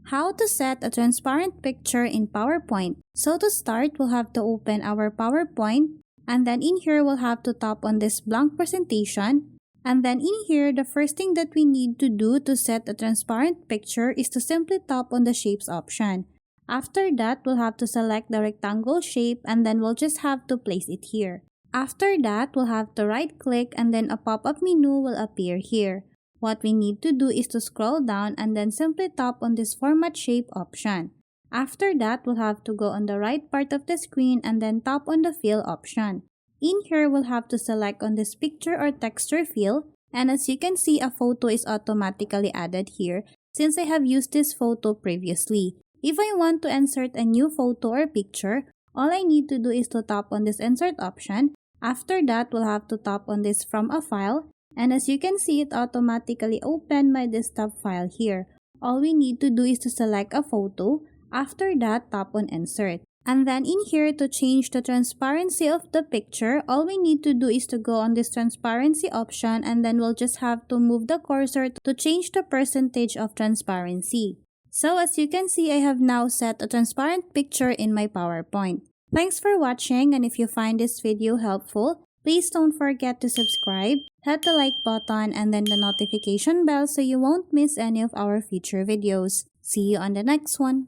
How to set a transparent picture in PowerPoint. So to start, we'll have to open our PowerPoint, and then in here we'll have to tap on this blank presentation. And then in here, the first thing that we need to do to set a transparent picture is to simply tap on the shapes option. After that, we'll have to select the rectangle shape, and then we'll just have to place it here. After that, we'll have to right click, and then a pop-up menu will appear here. What we need to do is to scroll down and then simply tap on this format shape option. After that, we'll have to go on the right part of the screen and then tap on the fill option. In here, we'll have to select on this picture or texture fill, and as you can see, a photo is automatically added here since I have used this photo previously. If I want to insert a new photo or picture, all I need to do is to tap on this insert option. After that, we'll have to tap on this from a file, and as you can see, it automatically opened my desktop file here. All we need to do is to select a photo. After that, tap on insert. And then in here, to change the transparency of the picture, all we need to do is to go on this transparency option, and then we'll just have to move the cursor to change the percentage of transparency. So as you can see, I have now set a transparent picture in my PowerPoint. Thanks for watching, and if you find this video helpful, please don't forget to subscribe, hit the like button, and then the notification bell so you won't miss any of our future videos. See you on the next one.